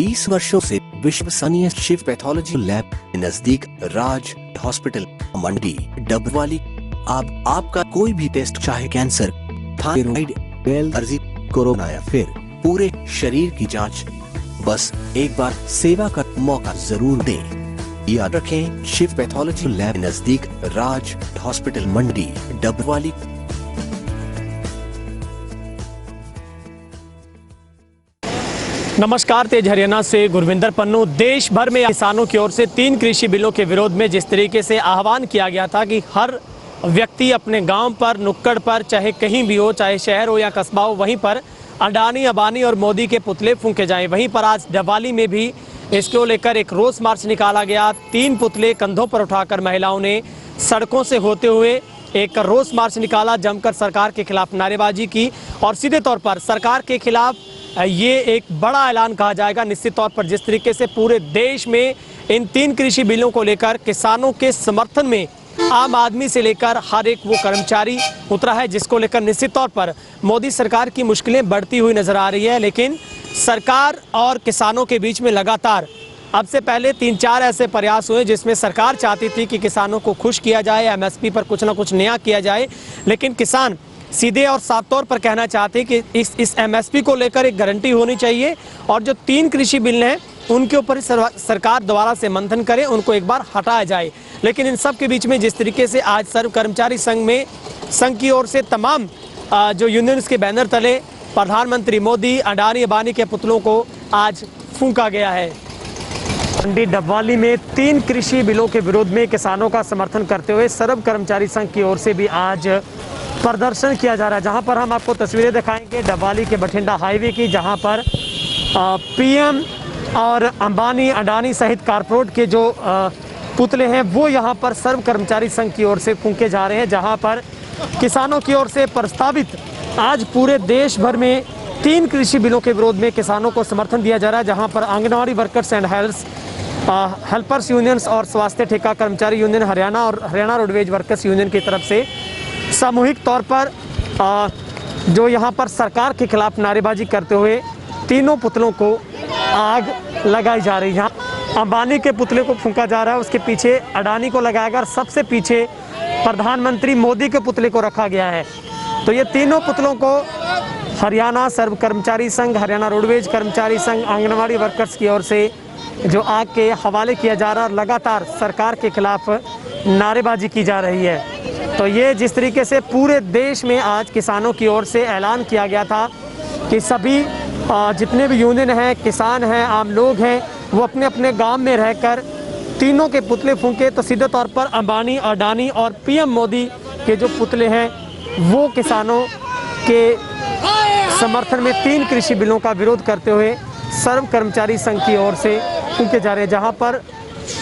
20 वर्षों से विश्वसनीय शिव पैथोलॉजी लैब नजदीक राज हॉस्पिटल मंडी डबवाली। आपका कोई भी टेस्ट, चाहे कैंसर, थायराइड, एलर्जी, कोरोना या फिर पूरे शरीर की जांच, बस एक बार सेवा का मौका जरूर दें। याद रखें, शिव पैथोलॉजी लैब नजदीक राज हॉस्पिटल मंडी डबवाली। नमस्कार, तेज हरियाणा से गुरविंदर पन्नू। देश भर में किसानों की ओर से 3 कृषि बिलों के विरोध में जिस तरीके से आह्वान किया गया था कि हर व्यक्ति अपने गांव पर, नुक्कड़ पर, चाहे कहीं भी हो, चाहे शहर हो या कस्बा हो, वहीं पर अडानी, अंबानी और मोदी के पुतले फूंके जाएं। वहीं पर आज डबवाली में भी इसको लेकर एक रोष मार्च निकाला गया। 3 पुतले कंधों पर उठाकर महिलाओं ने सड़कों से होते हुए एक रोष मार्च निकाला, जमकर सरकार के खिलाफ नारेबाजी की और सीधे तौर पर सरकार के खिलाफ ये एक बड़ा ऐलान कहा जाएगा। निश्चित तौर पर जिस तरीके से पूरे देश में इन 3 कृषि बिलों को लेकर किसानों के समर्थन में आम आदमी से लेकर हर एक वो कर्मचारी उतरा है, जिसको लेकर निश्चित तौर पर मोदी सरकार की मुश्किलें बढ़ती हुई नजर आ रही है। लेकिन सरकार और किसानों के बीच में लगातार अब से पहले 3-4 ऐसे प्रयास हुए जिसमें सरकार चाहती थी कि किसानों को खुश किया जाए, एमएसपी पर कुछ ना कुछ नया किया जाए, लेकिन किसान सीधे और साफ तौर पर कहना चाहते हैं कि इस एमएसपी को लेकर एक गारंटी होनी चाहिए और जो 3 कृषि बिल हैं उनके ऊपर सरकार दोबारा से मंथन करे, उनको एक बार हटाया जाए। लेकिन इन सब के बीच में जिस तरीके से आज सर्व कर्मचारी संघ की ओर से तमाम जो यूनियंस के बैनर तले प्रधानमंत्री मोदी, अडानी, अंबानी के पुतलों को आज फूंका गया है। मंडी डबवाली में 3 कृषि बिलों के विरोध में किसानों का समर्थन करते हुए सर्व कर्मचारी संघ की ओर से भी आज प्रदर्शन किया जा रहा है। जहां पर हम आपको तस्वीरें दिखाएंगे डबवाली के बठिंडा हाईवे की, जहां पर पीएम और अंबानी, अडानी सहित कारपोरेट के जो पुतले हैं वो यहां पर सर्व कर्मचारी संघ की ओर से फूंके जा रहे हैं। जहां पर किसानों की ओर से प्रस्तावित आज पूरे देश भर में 3 कृषि बिलों के विरोध में किसानों को समर्थन दिया जा रहा है। जहां पर anganwadi workers and helpers unions और स्वास्थ्य ठेका कर्मचारी यूनियन हरियाणा और हरियाणा रोडवेज वर्कर्स यूनियन की तरफ से सामूहिक तौर पर जो यहाँ पर सरकार के खिलाफ नारेबाजी करते हुए तीनों पुतलों को आग लगाई जा रही है। यहाँ अंबानी के पुतले को फूंका जा रहा है, उसके पीछे अडानी को लगाया गया और सबसे पीछे प्रधानमंत्री मोदी के पुतले को रखा गया है। तो ये तीनों पुतलों को हरियाणा सर्व कर्मचारी संघ, हरियाणा रोडवेज कर्मचारी संघ, आंगनवाड़ी वर्कर्स की ओर से जो आग के हवाले किया जा रहा है और लगातार सरकार के खिलाफ नारेबाजी की जा रही है। तो ये जिस तरीके से पूरे देश में आज किसानों की ओर से ऐलान किया गया था कि सभी जितने भी यूनियन हैं, किसान हैं, आम लोग हैं, वो अपने अपने गांव में रहकर तीनों के पुतले फूंके, तो सीधे तौर पर अंबानी, अडानी और पीएम मोदी के जो पुतले हैं वो किसानों के समर्थन में 3 कृषि बिलों का विरोध करते हुए सर्व कर्मचारी संघ की ओर से फूंके जा रहे हैं। जहाँ पर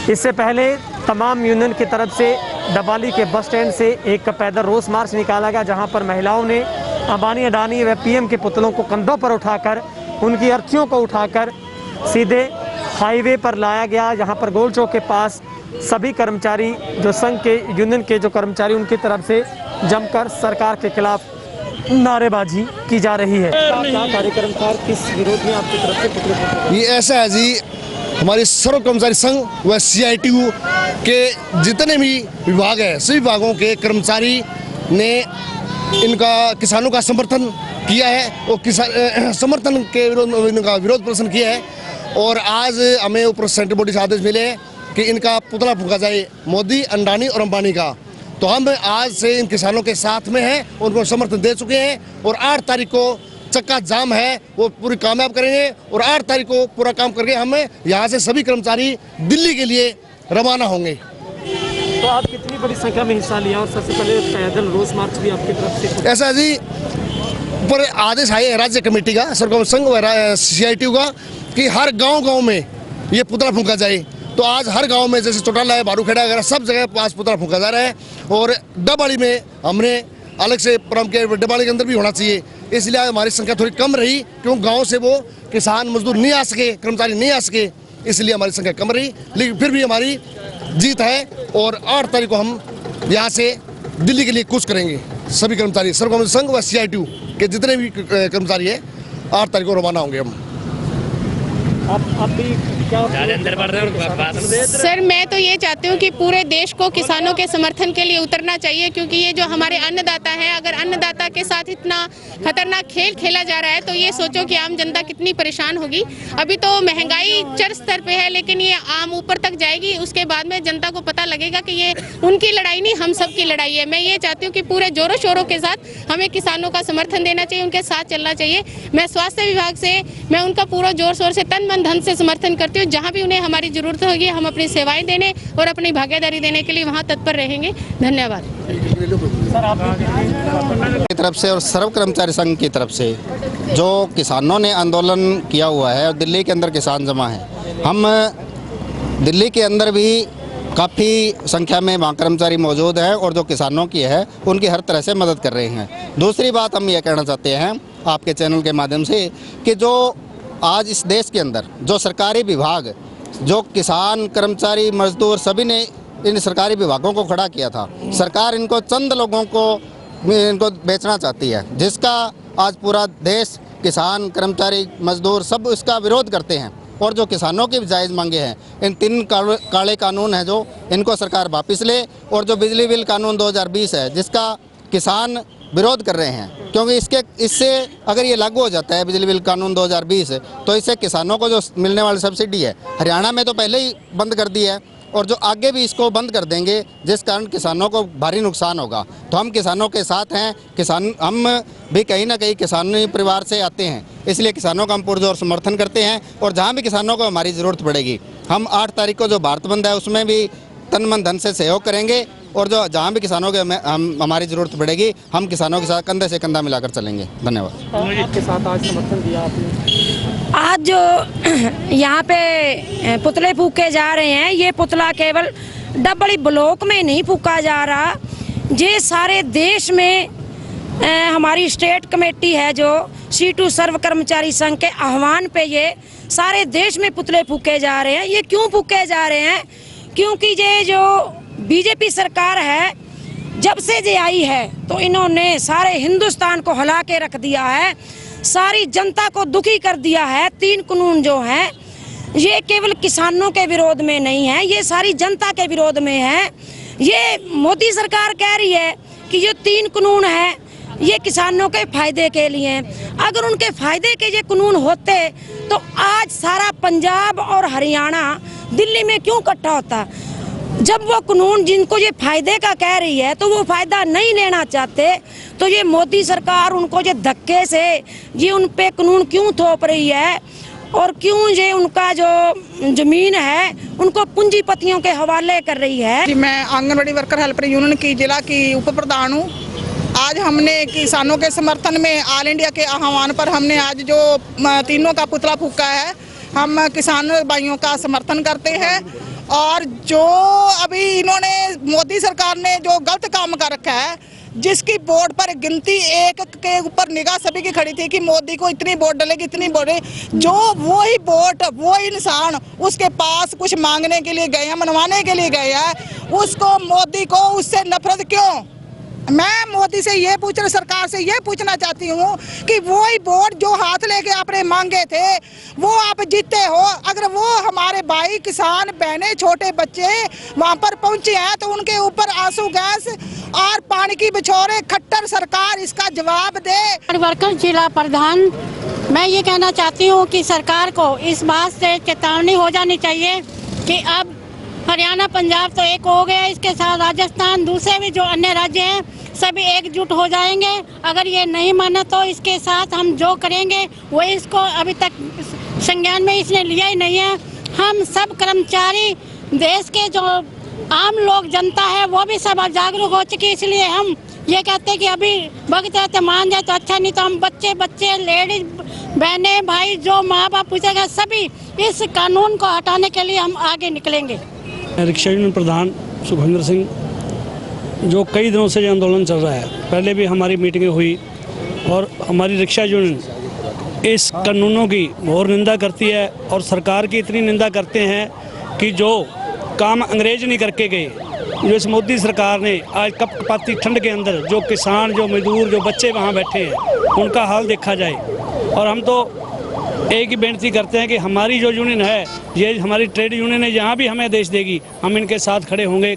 इससे पहले तमाम यूनियन की तरफ से डबवाली के बस स्टैंड से एक पैदल रोष मार्च निकाला गया, जहां पर महिलाओं ने अंबानी, अडानी व पीएम के पुतलों को कंधों पर उठाकर, उनकी अर्थियों को उठाकर सीधे हाईवे पर लाया गया। यहाँ पर गोल चौक के पास सभी कर्मचारी जो संघ के यूनियन के जो कर्मचारी उनकी तरफ से जमकर सरकार के खिलाफ नारेबाजी की जा रही है। क्या कार्यक्रम था, किस विरोध में आपकी तरफ से पुतले? ये ऐसा है जी, हमारे सर्व कर्मचारी संघ व CITU के जितने भी विभाग हैं, सभी विभागों के कर्मचारी ने इनका किसानों का समर्थन किया है और किसान समर्थन के विरोध में इनका विरोध प्रदर्शन किया है। और आज हमें ऊपर सेंट्रल बॉडी से आदेश मिले हैं कि इनका पुतला फूंका जाए मोदी, अडानी और अंबानी का। तो हम आज से इन किसानों के साथ में हैं, उनको समर्थन दे चुके हैं और 8 तारीख को चक्का जाम है वो पूरी कामयाब करेंगे और 8 तारीख को पूरा काम करके हम यहाँ से सभी कर्मचारी दिल्ली के लिए रवाना होंगे। तो आप कितनी बड़ी संख्या में हिस्सा लिया और सबसे पहले पैदल रोज मार्च भी आपकी तरफ से? ऐसा जी, ऊपर आदेश आए राज्य कमेटी का, सरकार संघ व CITU का कि हर गांव में ये पुतला फूंका जाए। तो आज हर गांव में जैसे चौटाला है, बारूखेड़ा वगैरह सब जगह पास पुतला फूंका जा रहा है और डबवाली में हमने अलग से प्रोग्राम किया, डबवाली के अंदर भी होना चाहिए। इसलिए हमारी संख्या थोड़ी कम रही, क्योंकि गाँव से वो किसान मजदूर नहीं आ सके, कर्मचारी नहीं आ सके, इसलिए हमारी संख्या कम रही। लेकिन फिर भी हमारी जीत है और 8 तारीख को हम यहाँ से दिल्ली के लिए कूच करेंगे। सभी कर्मचारी सर्व कर्मचारी संघ व CITU के जितने भी कर्मचारी हैं 8 तारीख को रवाना होंगे हम। आप भी क्या अंदर बढ़ रहे हो भाषण दे? सर मैं तो ये चाहती हूँ कि पूरे देश को किसानों के समर्थन के लिए उतरना चाहिए, क्योंकि ये जो हमारे अन्नदाता हैं, अगर अन्नदाता के साथ इतना खतरनाक खेल खेला जा रहा है तो ये सोचो कि आम जनता कितनी परेशान होगी। अभी तो महंगाई चरम स्तर पे है, लेकिन ये आम ऊपर तक जाएगी, उसके बाद में जनता को पता लगेगा कि ये उनकी लड़ाई नहीं, हम सब की लड़ाई है। मैं ये चाहती हूँ कि पूरे जोरों शोरों के साथ हमें किसानों का समर्थन देना चाहिए, उनके साथ चलना चाहिए। मैं स्वास्थ्य विभाग से मैं उनका पूरा जोर शोर से तन मन धन से समर्थन करती हूँ। जहाँ भी उन्हें हमारी जरूरत होगी हम अपनी सेवाएं देने और अपनी भागीदारी देने के लिए वहाँ तत्पर रहेंगे। धन्यवाद। की तरफ से और सर्व कर्मचारी संघ की तरफ से जो किसानों ने आंदोलन किया हुआ है और दिल्ली के अंदर किसान जमा है, हम दिल्ली के अंदर भी काफ़ी संख्या में वहाँ कर्मचारी मौजूद हैं और जो किसानों की है उनकी हर तरह से मदद कर रहे हैं। दूसरी बात हम ये कहना चाहते हैं आपके चैनल के माध्यम से कि जो आज इस देश के अंदर जो सरकारी विभाग, जो किसान, कर्मचारी, मजदूर सभी ने इन सरकारी विभागों को खड़ा किया था। सरकार इनको चंद लोगों को इनको बेचना चाहती है, जिसका आज पूरा देश, किसान, कर्मचारी, मजदूर सब इसका विरोध करते हैं। और जो किसानों की जायज़ मांगे हैं, इन 3 काले कानून हैं जो इनको सरकार वापस ले, और जो बिजली बिल कानून 2020 है जिसका किसान विरोध कर रहे हैं, क्योंकि इससे अगर ये लागू हो जाता है बिजली बिल कानून 2020 तो इससे किसानों को जो मिलने वाली सब्सिडी है, हरियाणा में तो पहले ही बंद कर दी है और जो आगे भी इसको बंद कर देंगे, जिस कारण किसानों को भारी नुकसान होगा। तो हम किसानों के साथ हैं, हम भी कहीं ना कहीं किसानी परिवार से आते हैं, इसलिए किसानों का हम पुरजोर समर्थन करते हैं। और जहाँ भी किसानों को हमारी ज़रूरत पड़ेगी, हम 8 तारीख को जो भारत बंद है उसमें भी तन मन धन से सहयोग करेंगे, और जो जहाँ भी किसानों के हमारी ज़रूरत पड़ेगी हम किसानों के साथ कंधे से कंधा मिलाकर चलेंगे। धन्यवाद। आपके साथ आज समर्थन दिया आपने? आज जो यहाँ पे पुतले फूके जा रहे हैं, ये पुतला केवल डबली ब्लॉक में नहीं फूका जा रहा, ये सारे देश में हमारी स्टेट कमेटी है जो C2 सर्व कर्मचारी संघ के आह्वान पे ये सारे देश में पुतले फूके जा रहे हैं। ये क्यों फूके जा रहे हैं? क्योंकि ये जो बीजेपी सरकार है, जब से ये आई है तो इन्होंने सारे हिंदुस्तान को हिला के रख दिया है, सारी जनता को दुखी कर दिया है। 3 कानून जो हैं ये केवल किसानों के विरोध में नहीं है, ये सारी जनता के विरोध में है। ये मोदी सरकार कह रही है कि ये 3 कानून है ये किसानों के फायदे के लिए। अगर उनके फायदे के ये कानून होते तो आज सारा पंजाब और हरियाणा दिल्ली में क्यों इकट्ठा होता? जब वो कानून जिनको ये फायदे का कह रही है तो वो फायदा नहीं लेना चाहते, तो ये मोदी सरकार उनको ये धक्के से ये उन पे कानून क्यों थोप रही है, और क्यों ये उनका जो जमीन है उनको पूंजीपतियों के हवाले कर रही है। जी, मैं आंगनबाड़ी वर्कर हेल्पर यूनियन की जिला की उप प्रधान हूँ। आज हमने किसानों के समर्थन में ऑल इंडिया के आह्वान पर हमने आज जो तीनों का पुतला फूका है, हम किसान भाइयों का समर्थन करते हैं। और जो अभी इन्होंने मोदी सरकार ने जो गलत काम कर रखा है, जिसकी बोर्ड पर गिनती 1 के ऊपर निगाह सभी की खड़ी थी कि मोदी को इतनी वोट डलेगी, इतनी वोट, जो वही वोट वो इंसान उसके पास कुछ मांगने के लिए गए हैं, मनवाने के लिए गए हैं, उसको मोदी को उससे नफरत क्यों? मैं मोदी से ये पूछ रहा, सरकार से ये पूछना चाहती हूँ कि वही वोट जो हाथ लेके आपने मांगे थे वो आप जीते हो। अगर वो हमारे भाई किसान बहने छोटे बच्चे वहाँ पर पहुँचे हैं तो उनके ऊपर आंसू गैस और पानी की बिछोरे खट्टर सरकार इसका जवाब दे। वर्कर जिला प्रधान, मैं ये कहना चाहती हूँ कि सरकार को इस बात से चेतावनी हो जानी चाहिए कि अब हरियाणा पंजाब तो एक हो गया, इसके साथ राजस्थान, दूसरे भी जो अन्य राज्य हैं सभी एकजुट हो जाएंगे। अगर ये नहीं माना तो इसके साथ हम जो करेंगे वो इसको अभी तक संज्ञान में इसने लिया ही नहीं है। हम सब कर्मचारी, देश के जो आम लोग, जनता है, वो भी सब जागरूक हो चुकी है। इसलिए हम ये कहते हैं कि अभी वक्त रहते मान जाए तो अच्छा, नहीं तो हम बच्चे, लेडीज, बहने, भाई, जो माँ बाप पूछेगा, सभी इस कानून को हटाने के लिए हम आगे निकलेंगे। रिक्शा यूनियन प्रधान सुखविंदर सिंह, जो कई दिनों से ये आंदोलन चल रहा है, पहले भी हमारी मीटिंगें हुई और हमारी रिक्शा यूनियन इस कानूनों की घोर निंदा करती है और सरकार की इतनी निंदा करते हैं कि जो काम अंग्रेज नहीं करके गए, जो इस मोदी सरकार ने आज कपकपाती ठंड के अंदर जो किसान, जो मजदूर, जो बच्चे वहाँ बैठे हैं उनका हाल देखा जाए। और हम तो एक ही बेनती करते हैं कि हमारी जो यूनियन है, ये हमारी ट्रेड यूनियन है, जहाँ भी हमें आदेश देगी हम इनके साथ खड़े होंगे।